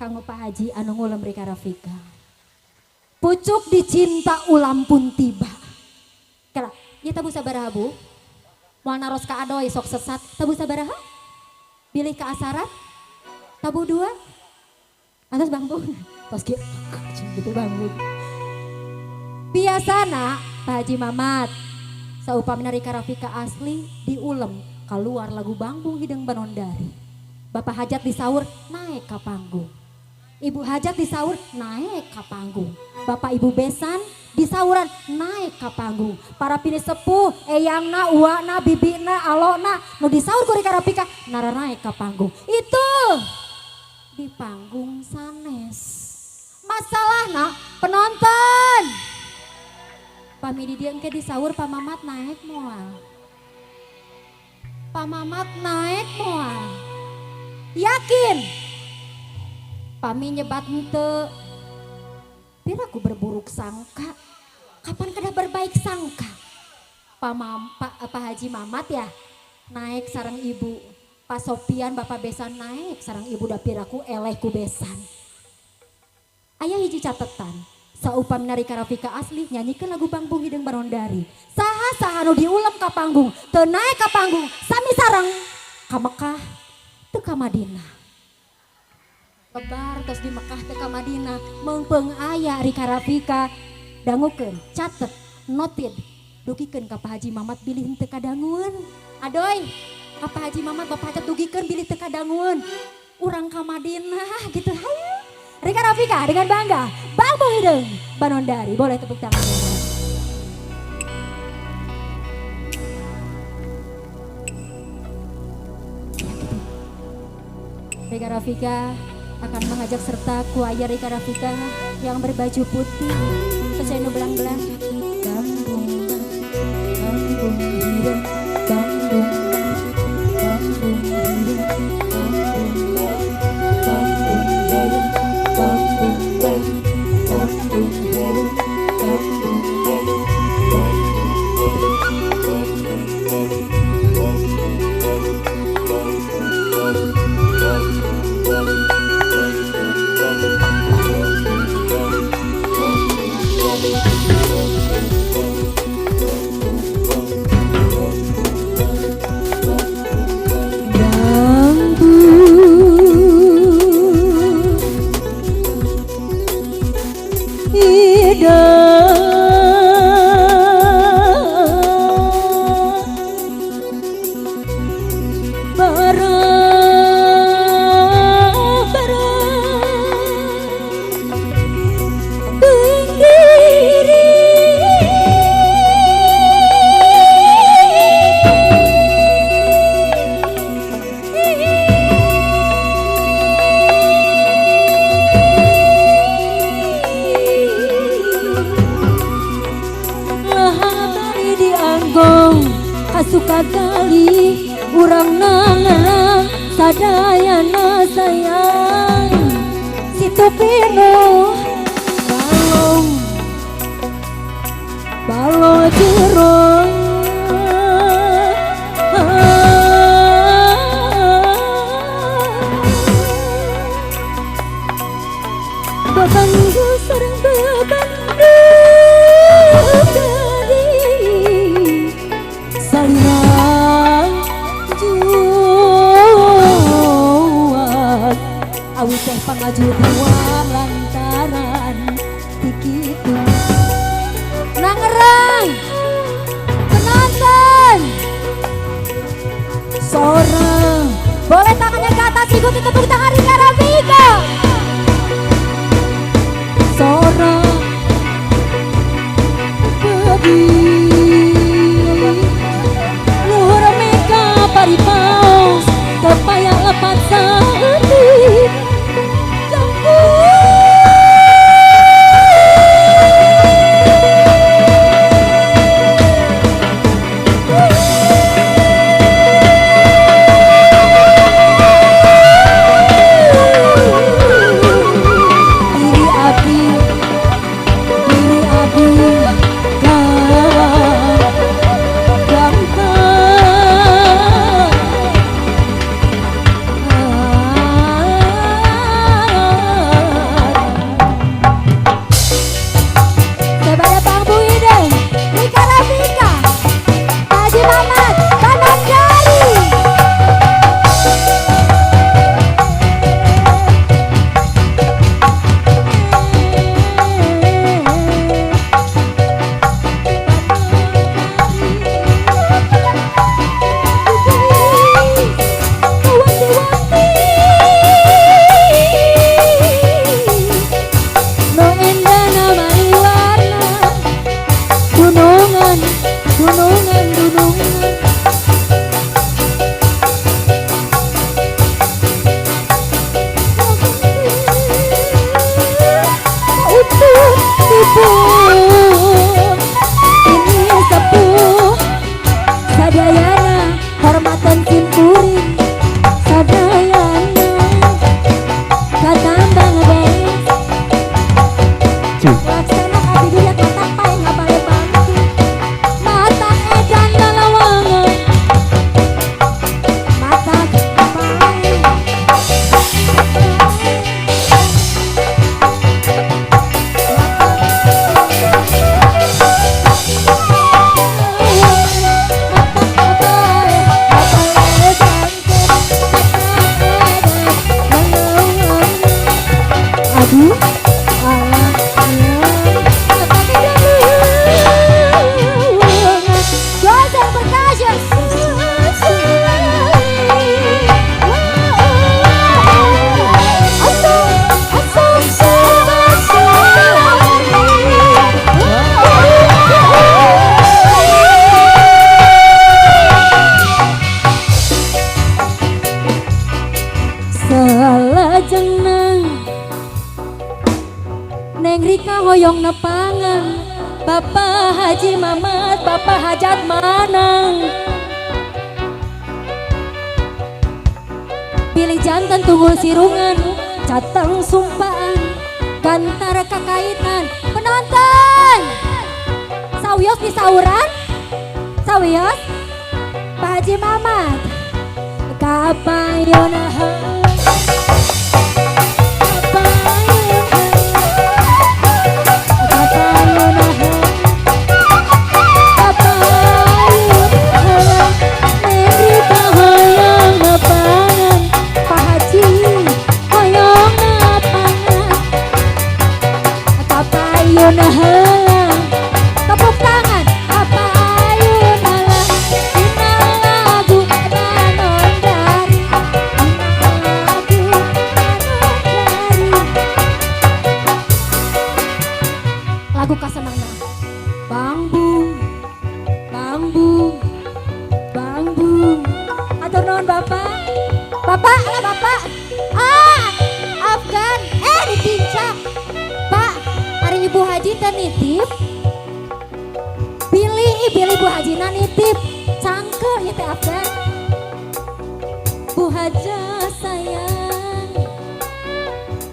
Kanggo Pak Haji anu ngulem Rika Rafika. Pucuk dicinta ulam pun tiba. Kala, ieu tabu sabaraha Bu? Moal naros ka adoy sok sesat, tabu sabaraha? Bilih ka asarat? Tabu 2? Atas Bang Bu. Tos gitu Bang Bu. Biasana Pak Haji Mamat saupamina Rika Rafika asli diulem keluar lagu Bangbung Hideng Banondari. Bapak Hajat disaur naik ke panggung. Ibu Hajat disaur naik ke panggung. Bapak Ibu Besan disauran naik ke panggung. Para pini sepuh, eyangna, uwana, bibina, alona, nu disaur ku Rika Rafika nara naik ke panggung. Itu di panggung sanes. Masalahna penonton. Pami di dieu engke disaur Pak Mamat naik moal. Pak Mamat naik moal. Yakin? Pami nyebat henteu. Piraku berburuk sangka. Kapan kada berbaik sangka? Pak Haji Mamat ya naik sareng ibu. Pak Sopian Bapak Besan naik sareng ibu dapiraku eleh ku besan. Aya hiji catetan. Saupamina Rika Rafika asli nyanyikan lagu Bangbung Hideng Banondari. Saha nu diulam ka panggung, teu naik ka panggung, sami sareng ka Mekah teu ka Madinah. Lebar tos di Mekah teu ka Madinah, meungpeung aya Rika Rafika dangukeun, catet, notit, dugikeun ka Pak Haji Mamat bilih teu kadangueun. Adoy, ka Pak Haji Mamat Bapak Hajat dugikeun bilih teu kadangueun. Urang ka Madinah gitu. Hayu. Rika Rafika dengan bangga Bangbung Hideng Banondari. Boleh tepuk tangan. Rika Rafika akan mengajak serta kuaya Rika Rafika yang berbaju putih sesuai belang-belang. Bangbung, Bangbung Hideng, Bangbung, Bangbung Hideng, Bangbung, Bangbung Hideng. Suka kali urang nangerang sadayana sayang situ pinu balong jerong bebandu sareng bebandu awi teh pangaju buang lantaran tikitu nangerang penonton seorang boleh tangannya ke atas ikuti tepuk tangan Rika Rafika seorang babi luhur meka paripaus kepayang lepat sahati Neng Rika hoyong nepangan Bapak Haji Mamat, Bapak Hajat Manang. Pilih jantan tunggul sirungan, cateng sumpaan, gantar kakaitan. Penonton sawios di sauran, sawios Pak Haji Mamat kapayonah. Tepuk tangan apa ayun halang dina lagu danon dari lagu kasenangna bambung bambung bambung atur nuhun bapak bapak lah bapak Afgan ditincak pak hari Ibu Haji teh nitip Billy Bu Haji na nitip cangkel ya teh Afgan Bu Haja sayang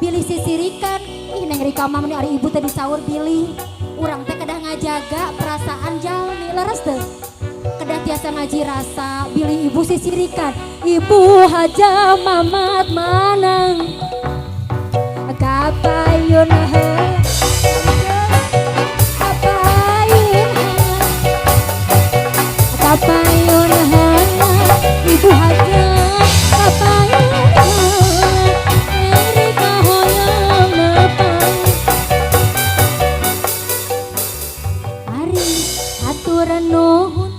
Billy sisirikan ih Neng Rika mah meni ari ibu teh disaur Billy urang teh kedah ngajaga perasaan jalmi leres teh kedah tiasa ngaji rasa Billy ibu sisirikan Ibu Haja Mamat Manang kapayun kapayun Ibu Haja kapayun Rika hoyong nepang ari atur nuhun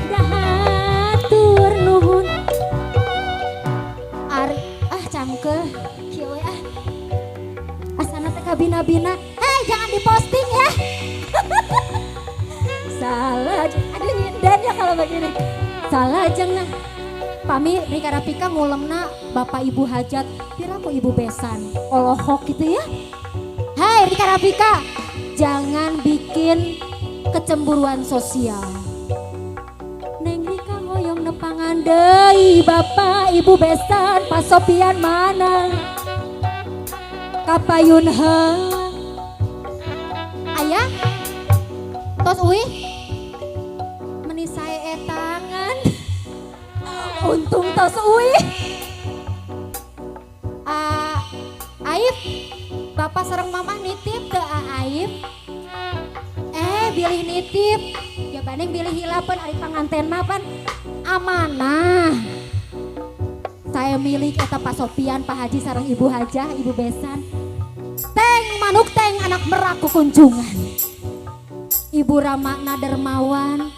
dah atur nuhun ari cangkeh kieu asana teh kabina-bina hei jangan diposting ya salah aduh nyinden ya kalau begini salah jangan pami Rika Rafika ngulemna Bapak Ibu Hajat piraku Ibu Besan olohok gitu ya hai Rika Rafika jangan bikin kecemburuan sosial Neng Rika hoyong nepangan deui Bapak Ibu Besan Pak Sopian Manang kapayun ayah tos uih menisai tangan untung tos uih Aib Bapak sareng Mama nitip ke Aib bilih nitip ya banding bilih hilapan ari panganten mapan amanah saya milik eta Pak Sopian Pak Haji sareng Ibu Hajah Ibu Besan teng manuk teng anak merak kunjungan Ibu Ramakna Dermawan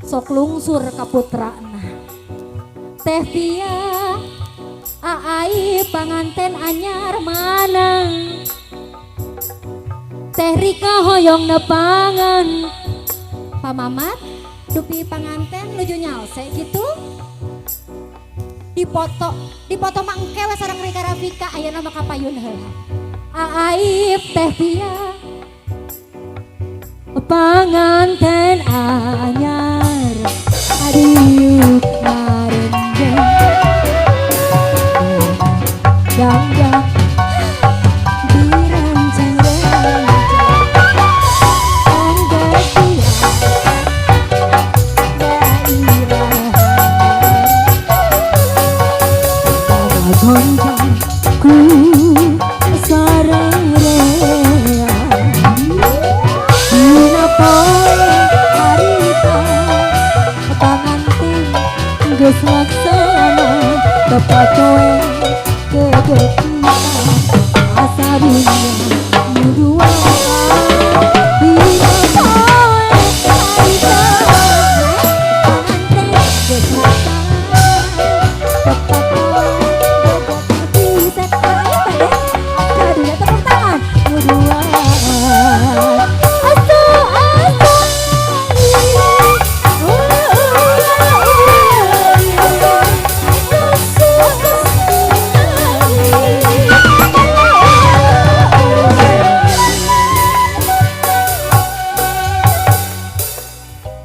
sok lungsur ka putrana Teh Via Aai panganten anyar manang Teh Rika hoyong nepangan Pak Mamat dupi panganten nuju nyaose gitu dipoto mangkewe sareng Rika Rafika ayeuna mah kapayun heula Aib Teh Via panganten anyar adiuk marenjang dangdang dirancang-rancang anggatia dairah gonjang ku sareng rea geus laksana tepat poe kegetina asa dunia dua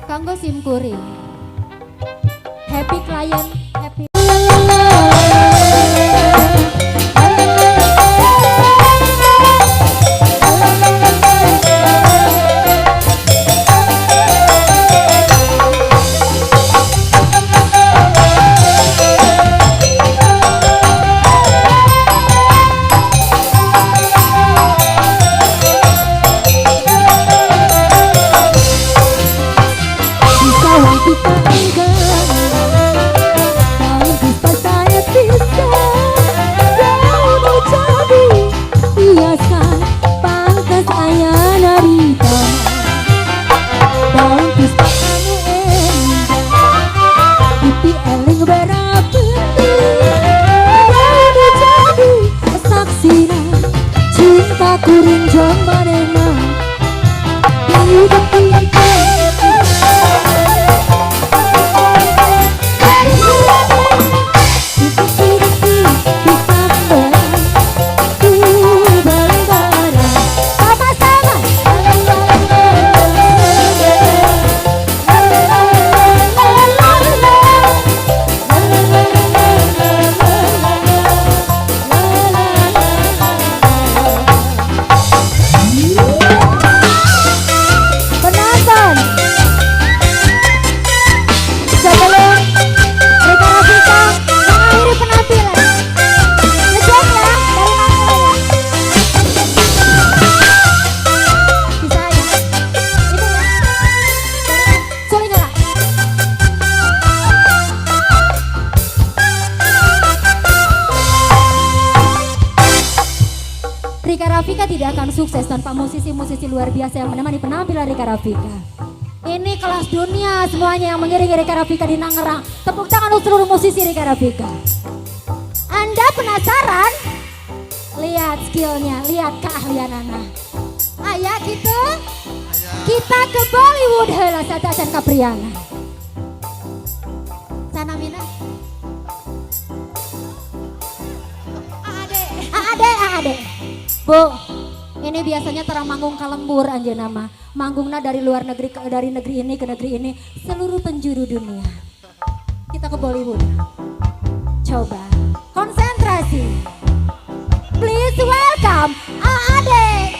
Kanggo simkuring happy client happy kuring jong manena hidup kita Rika Rafika tidak akan sukses tanpa musisi-musisi luar biasa yang menemani penampilan Rika Rafika. Ini kelas dunia semuanya yang mengiringi Rika Rafika di Tangerang. Tepuk tangan untuk seluruh musisi Rika Rafika. Anda penasaran? Lihat skillnya, lihat keahlian Ana. Ayah gitu, kita ke Bollywood heula satasan kapriana. Sana Mina. Ade. Bu, ini biasanya terang manggung kalembur anjeunna mah. Manggungna dari luar negeri dari negeri ini ke negeri ini, seluruh penjuru dunia. Kita ke Bollywood. Coba konsentrasi. Please welcome Ade.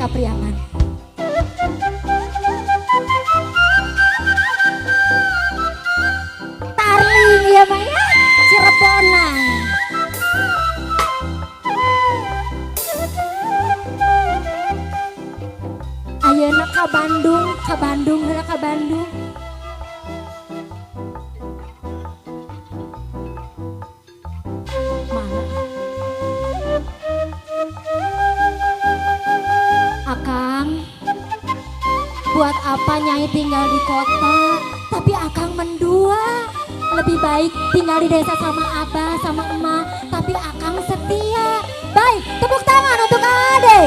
Kapriangan. Tarling ya Maya, Cirebonan. Ayeuna ka Bandung, heula ka Bandung. Akang, buat apa Nyai tinggal di kota, tapi Akang mendua. Lebih baik tinggal di desa sama Abah, sama Emak, tapi Akang setia. Baik, tepuk tangan untuk Ade.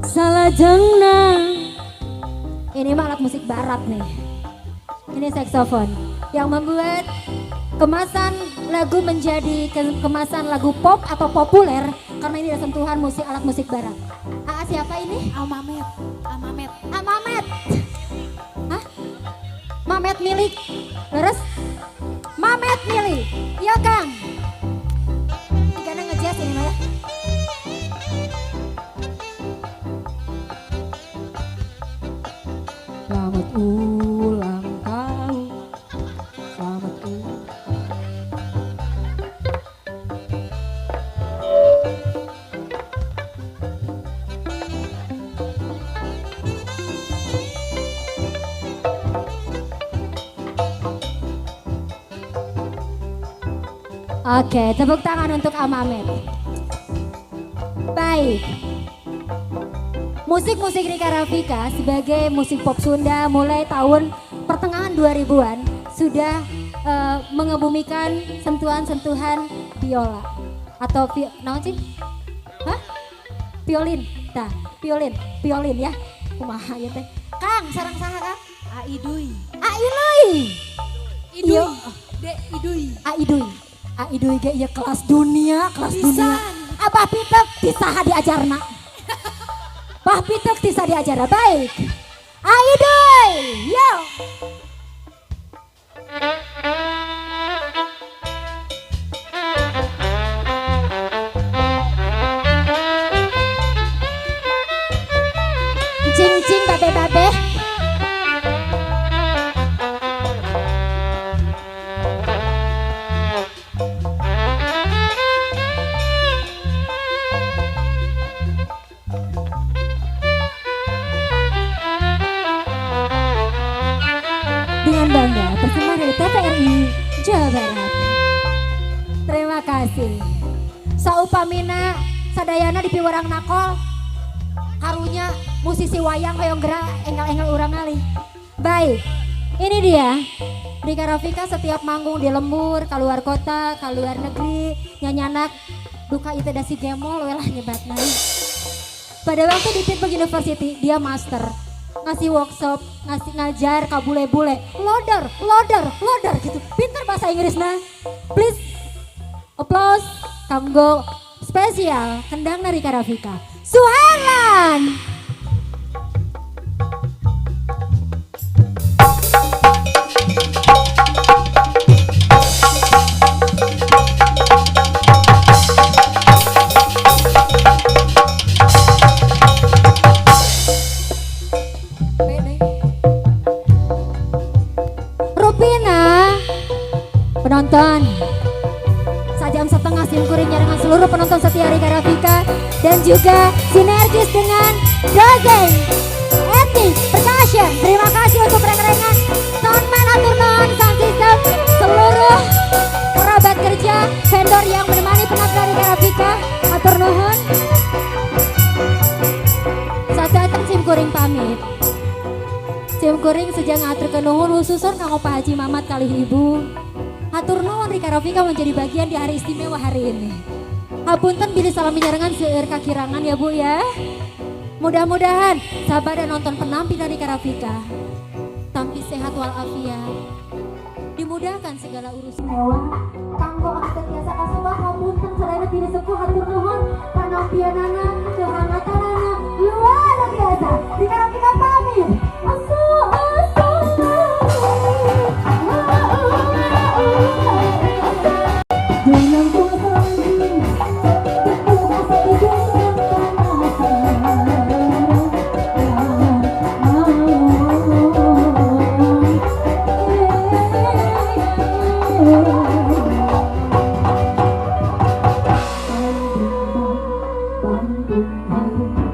Salajengna. Ini mah alat musik barat nih. Ini saksofon yang membuat kemasan lagu menjadi kemasan lagu pop atau populer karena ini ada sentuhan musik alat musik barat. Siapa ini? Amamet. Hah? Mamet milik. Terus? Mamet milik. Iya Kang. Karena ngejazz ini mah ya. Selamat ulang Oke, tepuk tangan untuk Amamet. Baik. Musik-musik Rika Rafika sebagai musik pop Sunda mulai tahun pertengahan 2000-an sudah mengebumikan sentuhan-sentuhan biola atau naon sih? Hah? Violin. Tah, violin ya. Kumaha ya teh. Kang, sareng saha Kang? Aidui. Aidui. Idui. Dek Idui. Aidui ge ieu kelas dunia. Pisan. Abah pitek tisaha diajarna. Bah pitek tisa diajarna. Baik. Aidui, yo. Cing babe. Dengan bangga bersama dari TVRI Jawa Barat. Terima kasih. Saupamina sadayana di piwarang nakol karunya musisi wayang hoyong gerak enggal-enggal urang ngalih. Baik, ini dia Rika Rafika setiap manggung di lembur, keluar kota, keluar negeri, nyanyanak duka itu dasi gemol welah nyebatna. Pada waktu di Pittsburgh University dia master, ngasih workshop, ngasih ngajar ka bule-bule, loader gitu. Pinter bahasa Inggrisna. Please applause kanggo spesial kendangna Rika Rafika. Suherlan. Rupina penonton sajam setengah simkuringnya dengan seluruh penonton setia Rika Rafika dan juga sinergis dengan Dozeng Etik Percussion. Terima kasih untuk reng-rengan soundman atur nuhun sound system, seluruh kerabat kerja vendor yang menemani penampilan Rika Rafika atur nuhun. Sadateng simkuring pamit. Simkuring sejak ngatur ke nuhun khususon kanggo Pak Haji Mamat kali ibu. Hatur nuhun Rika Rafika menjadi bagian di hari istimewa hari ini. Hapunten bilih salam menyarangan seueur kakirangan ya Bu ya. Mudah-mudahan sabar dan nonton penampilan Rika Rafika tampi sehat walafiat. Dimudahkan segala urusan. Kanggo anu tiasa kasulah hapunten sadaya bilih sepuh hatur nuhun panampianana kehangatanana luar biasa. Rika Rafika pamit. Bandung, Bandung, Bandung.